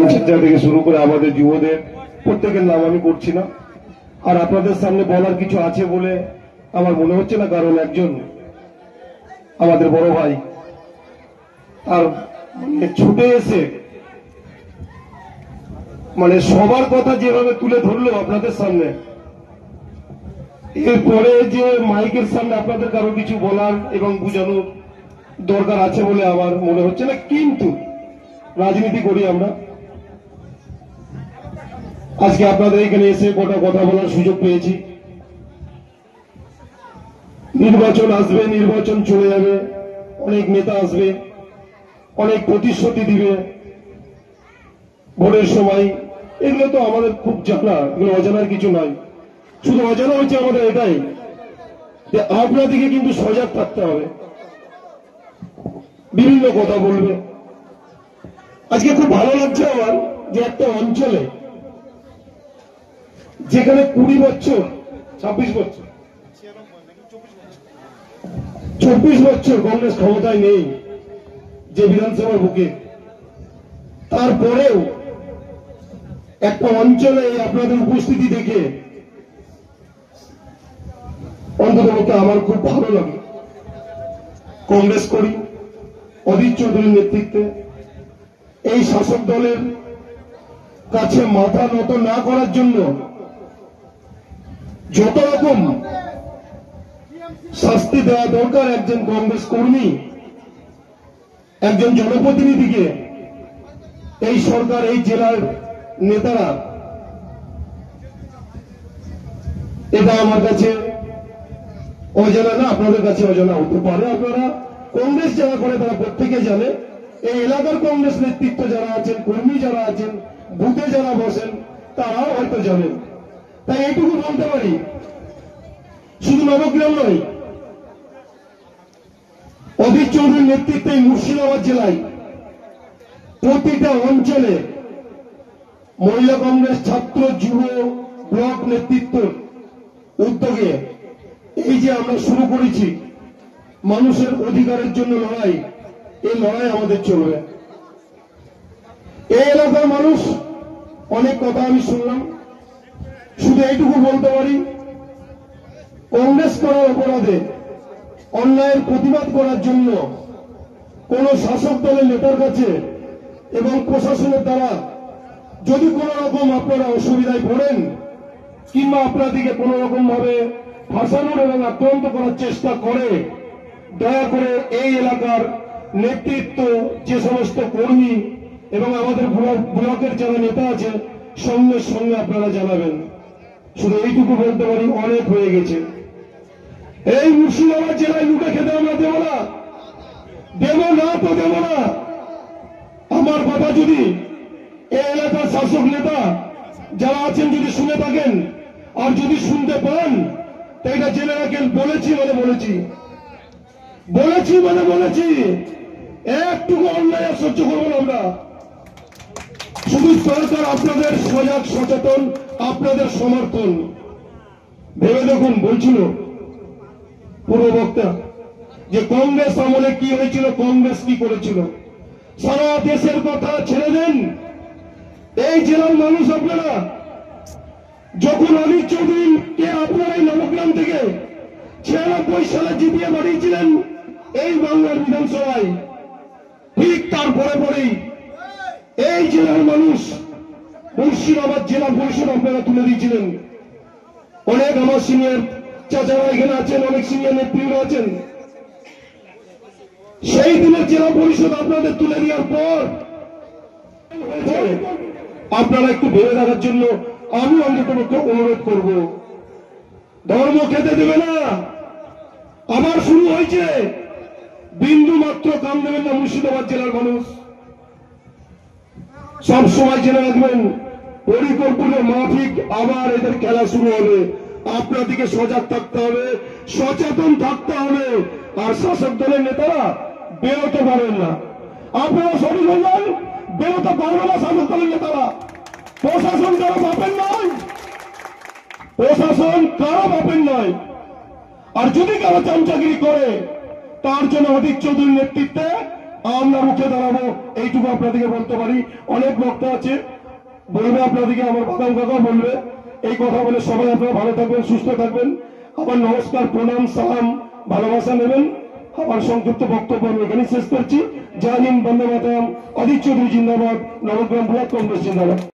বাচ্চা থেকে শুরু করে আমাদের যুবদের প্রত্যেকের নাম আমি করছি না। আর আপনাদের সামনে বলার কিছু আছে বলে আমার মনে হচ্ছে না, কারণ একজন আমাদের বড় ভাই তার ছুটে এসে সবার কথা যেভাবে তুলে ধরলো আপনাদের সামনে, এরপরে যে মাইকের সামনে আপনাদের কারো কিছু বলার এবং বোঝানোর দরকার আছে বলে আমার মনে হচ্ছে না। কিন্তু রাজনীতি করি আমরা, আজকে আপনাদের এখানে এসে কটা কথা বলার সুযোগ পেয়েছি। নির্বাচন আসবে, নির্বাচন চলে যাবে, অনেক নেতা আসবে, অনেক প্রতিশ্রুতি দিবে ভোটের সময়। এগুলো তো আমাদের খুব জানা, এগুলো অজানার কিছু নয়। শুধু অজানা হচ্ছে আমাদের এটাই যে আপনাদেরকে কিন্তু সজাগ থাকতে হবে। বিভিন্ন কথা বলবে। আজকে খুব ভালো লাগছে আমার যে একটা অঞ্চলে যেখানে 20 বছর 26 বছর 24 বছর কংগ্রেস ক্ষমতায় নেই, যে বিধানসভার বুকে, তারপরেও একটা অঞ্চলে আপনাদের উপস্থিতি দেখে অন্ততপক্ষে আমার খুব ভালো লাগে। কংগ্রেস করি, অধীর চৌধুরীর নেতৃত্বে এই শাসক দলের কাছে মাথা নত না করার জন্য যত রকম শাস্তি দেওয়া দরকার একজন কংগ্রেস কর্মী, একজন জনপ্রতিনিধিকে, এই সরকার, এই জেলার নেতারা, এটা আমার কাছে অজানা না, আপনাদের কাছে অজানা হতে পারে। আপনারা কংগ্রেস যারা করে তারা প্রত্যেকে জানে, এই এলাকার কংগ্রেস নেতৃত্ব যারা আছেন, কর্মী যারা আছেন, বুথে যারা বসেন, তারাও হয়তো জানেন। তাই এইটুকু বলতে পারি, শুধু নবগ্রাম নয়, অধীর চৌধুরীর নেতৃত্বে মুর্শিদাবাদ জেলায় প্রতিটা অঞ্চলে মহিলা কংগ্রেস, ছাত্র, যুব ব্লক নেতৃত্ব উদ্যোগে এই যে আমরা শুরু করেছি মানুষের অধিকারের জন্য লড়াই, এই লড়াই আমাদের চলবে। এই এলাকার মানুষ, অনেক কথা আমি শুনলাম, শুধু এইটুকু বলতে পারি, কংগ্রেস করার অপরাধে অন্যায়ের প্রতিবাদ করার জন্য কোন শাসক দলের নেতার কাছে এবং প্রশাসনের দ্বারা যদি কোন রকম আপনারা অসুবিধায় পড়েন কিংবা আপনাদেরকে কোন রকম ভাবে ফাঁসানোর এবং আক্রান্ত করার চেষ্টা করে, দয়া করে এই এলাকার নেতৃত্ব, যে সমস্ত কর্মী এবং আমাদের ব্লকের যারা নেতা আছে, সঙ্গে সঙ্গে আপনারা জানাবেন। শুধু এইটুকু বলতে পারি, অনেক হয়ে গেছে। এই মুর্শিদাবাদ জেলায় লুটে খেতে আমরা দেব না, দেব না তো দেব না। আমার কথা যদি এই এলাকার শাসক নেতা যারা আছেন যদি শুনে থাকেন, আর যদি শুনতে পান, তো এটা জেনে রাখেন, বলেছি মানে বলেছি, বলেছি মানে বলেছি। একটুকু অন্যায় সহ্য করবো না আমরা। শুধু সরকার আপনাদের সজাগ, সচেতন, আপনাদের সমর্থন। ভেবে দেখুন, বলছিল পূর্ব বক্তা যে কংগ্রেস আমলে কি হয়েছিল, কংগ্রেস কি করেছিল। সারা দেশের কথা ছেড়ে দেন, এই জেলার মানুষ আপনারা যখন অধীর চৌধুরীকে আপনারা এই নবগ্রাম থেকে 96 সালে জিতিয়ে বাড়িয়েছিলেন এই বাংলার বিধানসভায়, ঠিক তারপরে পরেই এই জেলার মানুষ মুর্শিদাবাদ জেলা পরিষদ আপনারা তুলে দিয়েছিলেন। অনেক আমার সিনিয়র চাচারা এখানে আছেন, অনেক সিনিয়র নেতৃত্ব আছেন। সেই দিনের জেলা পরিষদ আপনাদের তুলে দেওয়ার পর আপনারা একটু ভেবে দেখার জন্য আমি অন্তত অনুরোধ করব। ধর্ম খেতে দেবে না, আবার শুরু হয়েছে। বিন্দু মাত্র কাম দেবেন না মুর্শিদাবাদ জেলার মানুষ। সব সময় জেনে রাখবেন, পরিকল্পনা মাফিক আবার এদের খেলা শুরু হবে। আপনাদেরকে সজাগ থাকতে হবে, সচেতন থাকতে হবে। আর শাসক দলের নেতারা বেরোতে পারেন না, আপনারা সঠিক হয়ে যান, বেরোতে পারবে না শাসক দলের নেতারা। প্রশাসন কারো বাপের নয়, প্রশাসন কারো বাপের নয়। আর যদি কারো চামচাগিরি করে, তার জন্য অধীর চৌধুরীর নেতৃত্বে আমরা রুখে দাঁড়াবো, এইটুকু আপনাদেরকে বলতে পারি। অনেক বক্তা আছে, বলবে আপনাদেরকে, আমার বাদাম কাকাও বলবে। এই কথা বলে সবাই আপনারা ভালো থাকবেন, সুস্থ থাকবেন। আমার নমস্কার, প্রণাম, সালাম, ভালোবাসা নেবেন। আমার সংক্ষিপ্ত বক্তব্য আমি এখানেই শেষ করছি। জয় হিন্দ, বন্দে মাতরম। অধীর চৌধুরী জিন্দাবাদ, নবগ্রাম ব্লক কংগ্রেস জিন্দাবাদ।